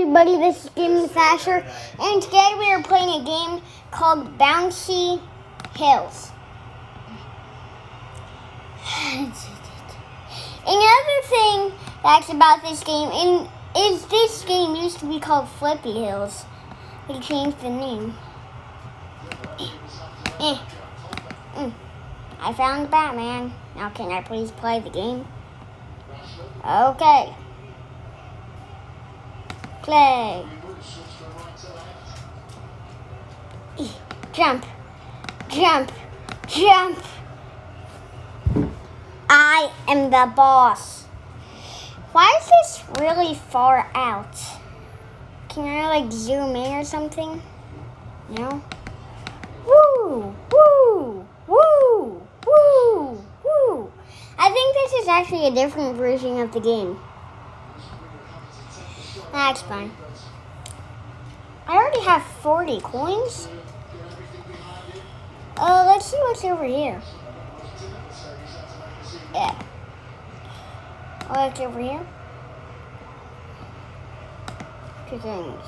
everybody, this is Gaming Fasher, and today we are playing a game called Bouncy Hills. Another thing that's about this game is this game used to be called Flippy Hills. They changed the name. I found Batman. Now can I please play the game? Okay. Play. Jump. Jump. Jump. I am the boss. Why is this really far out? Can I zoom in or something? No? Woo! Woo! Woo! Woo! Woo! I think this is actually a different version of the game. That's fine. I already have 40 coins. Let's see what's over here. Yeah. What's over here? 2 things.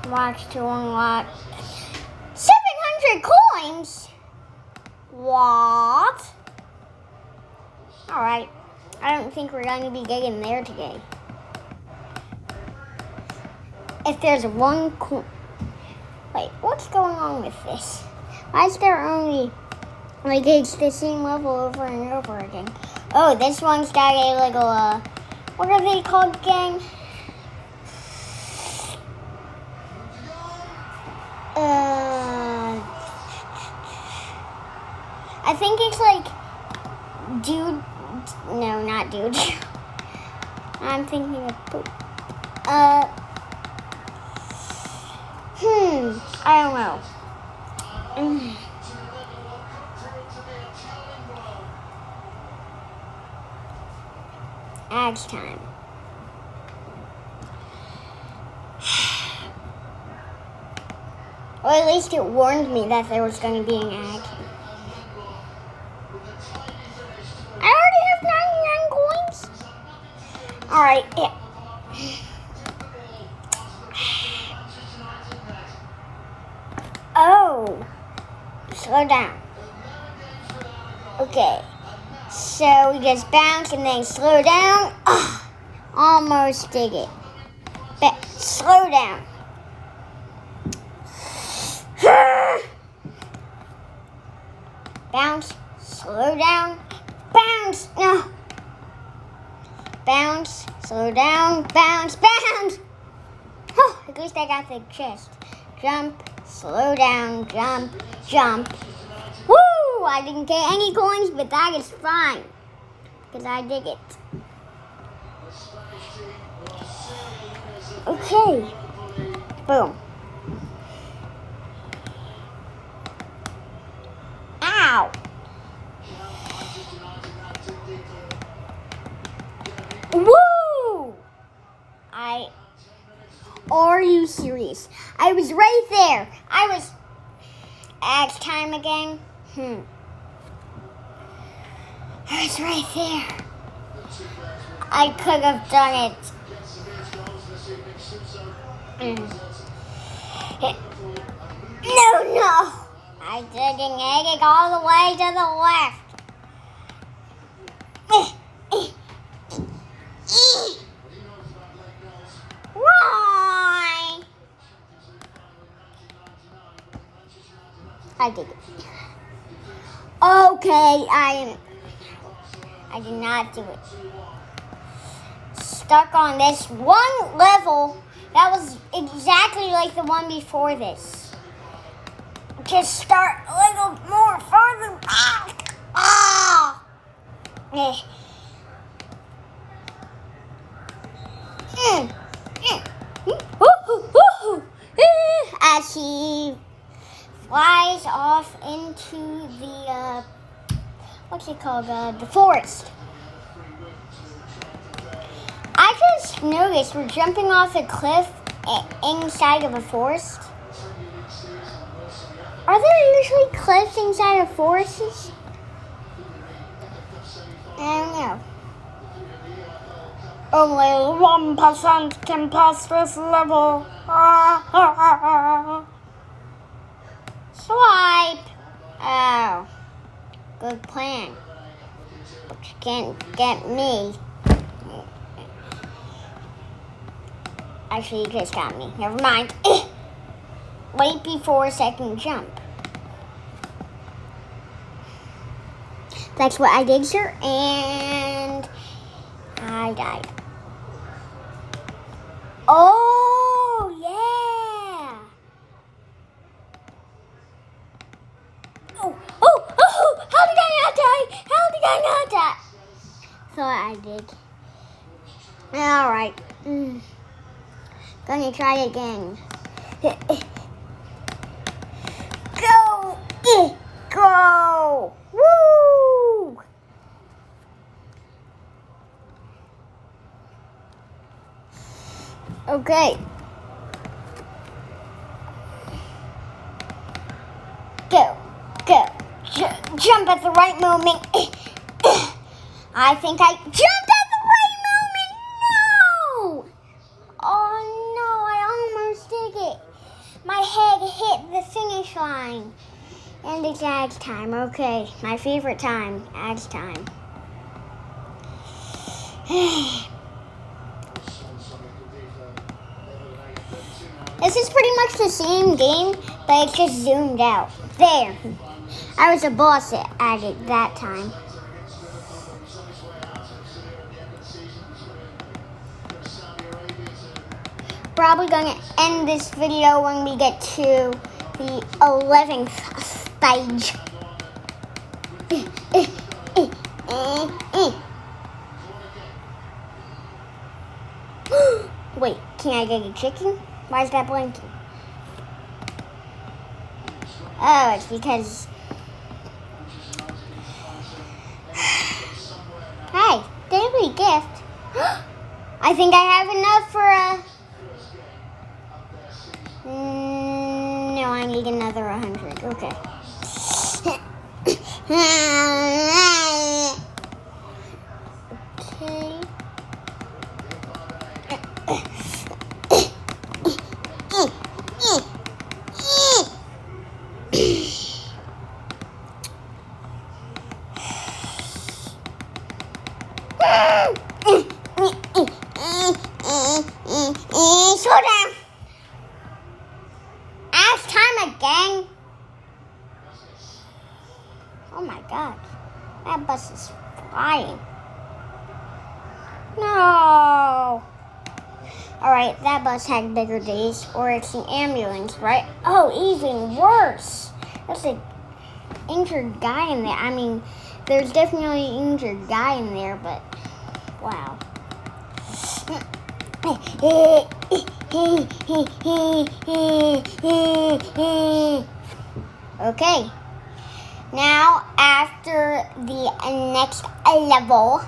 Watch to unlock 700 coins? What? Alright. I don't think we're going to be getting there today. If there's one coin... Wait, what's going on with this? Why is there only... it's the same level over and over again. Oh, this one's got a little, what are they called again? I think it's dude. No, not dude. I'm thinking of poop. I don't know. Ads time. Or at least it warned me that there was going to be an ad. I already have 99 coins. Alright, yeah. Oh. Slow down. Okay. So we just bounce and then slow down. Almost did it. But slow down. Bounce, slow down, bounce, no. Bounce, slow down, bounce, bounce. Oh, at least I got the chest. Jump, slow down, jump, jump. Woo! I didn't get any coins, but that is fine. Because I did it. Okay. Boom. Ow! Woo! Are you serious? I was right there. Axe time again. I was right there. I could have done it. No. I didn't get it all the way to the left. Why? I did it. Okay, I did not do it. Stuck on this one level that was exactly like the one before this. Just start a little more farther. As he flies off into the what's it called? The forest. I just noticed we're jumping off a cliff inside of a forest. Are there usually cliffs inside of forests? I don't know. Only 1% can pass this level. Swipe. Oh, good plan. But you can't get me. Actually, you just got me. Never mind. Wait before a second jump. That's what I did, sir, and I died. Oh, yeah. Oh, how did I not die? How did I not die? Thought I did. All right. Gonna try again. Go! Go! Woo! Okay. Go. Jump at the right moment. I think I jumped at the right moment. No! Oh no, I almost did it. My head hit the finish line. And it's Ads time. Okay, my favorite time, Ads time. This is pretty much the same game, but it's just zoomed out. There. I was a boss at it that time. Probably going to end this video when we get to the 11th stage. Wait, can I get a chicken? Why is that blinking? Oh, it's because... Hey, daily gift. I think I have enough for a... No, I need another 100. Okay. Slow down. Ask time again. Oh my god. That bus is flying. No. Alright, that bus had bigger days. Or it's an ambulance, right? Oh, even worse. There's an injured guy in there. I mean, there's definitely an injured guy in there, but wow. Okay. Now, after the next level,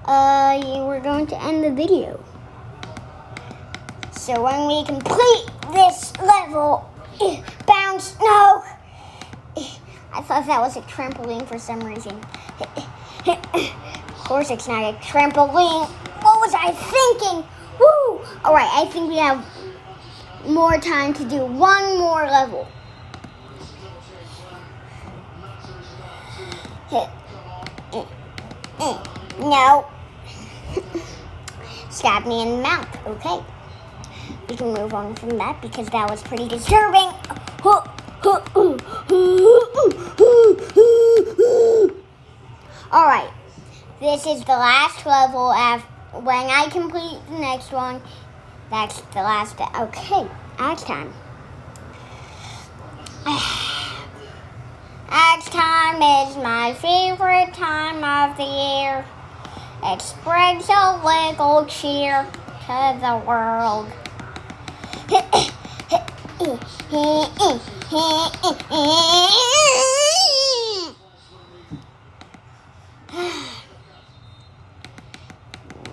we're going to end the video. So when we complete this level, bounce, no! I thought that was a trampoline for some reason. Of course it's not a trampoline. What was I thinking? Woo! Alright, I think we have more time to do one more level. No. Stab me in the mouth. Okay. We can move on from that because that was pretty disturbing. Alright. This is the last level. When I complete the next one, that's the last. Okay. Axe time. Axe time is my favorite time of the year. It spreads a little cheer to the world.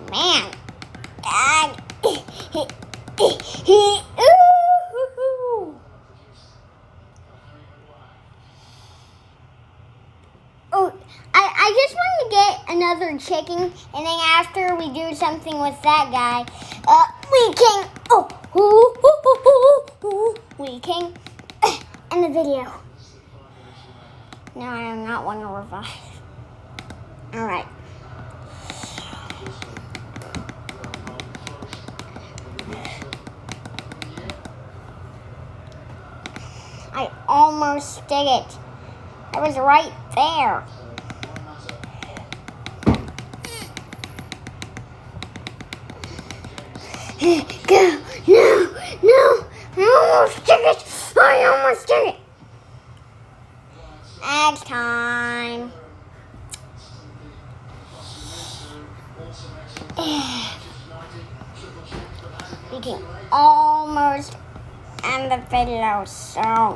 Man. Oh, I just want to get another chicken, and then after we do something with that guy, we can. We can end the video. No, I do not want to revive. All right. I almost did it. I was right there. Go. No. I almost did it. Next time. We can almost end the video soon.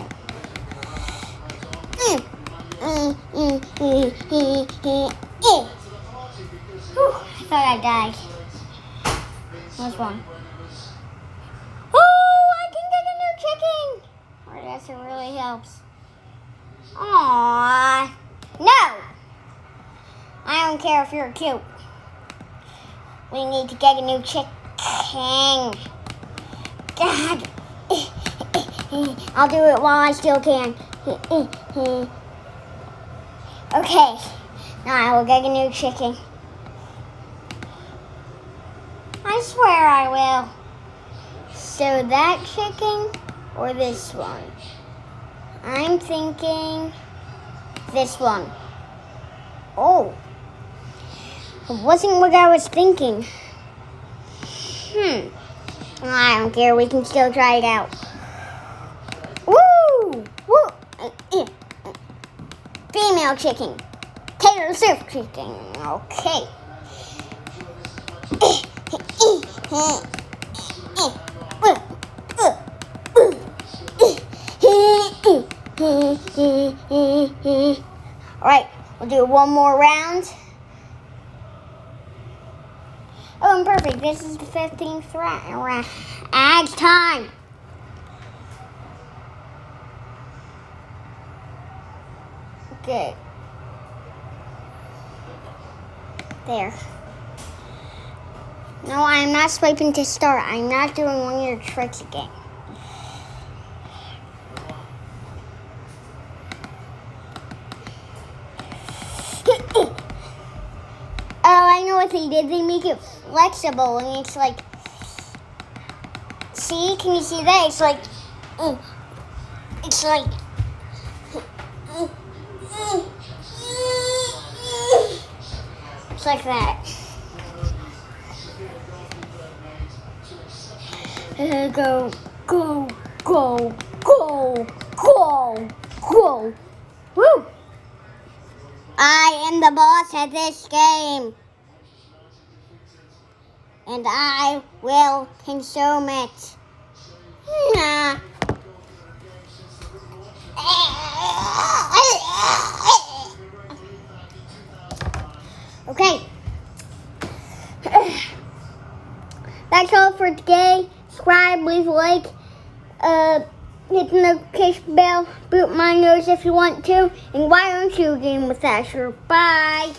I thought I died. What's wrong? Oh, I can get a new chicken. I guess it really helps. Aww. No. I don't care if you're cute. We need to get a new chicken. God. I'll do it while I still can. Okay. Now I will get a new chicken. I swear I will. So that chicken or this one? I'm thinking this one. Oh. It wasn't what I was thinking. I don't care. We can still try it out. Woo! Female chicken. Tater soup chicken. Okay. Alright, we'll do one more round. Oh, and perfect. This is the 15th round. Eggs time. Okay. There. No, I'm not swiping to start. I'm not doing one of your tricks again. Oh, I know what they did. They make it flexible, and it's like, see? Can you see that? It's like, it's like, it's like that. Go. Woo! I am the boss at this game. And I will consume it. Nah. Okay. That's all for today. Subscribe, leave a like, hit the notification bell, boot my nose if you want to, and why don't you game with Asher? Bye.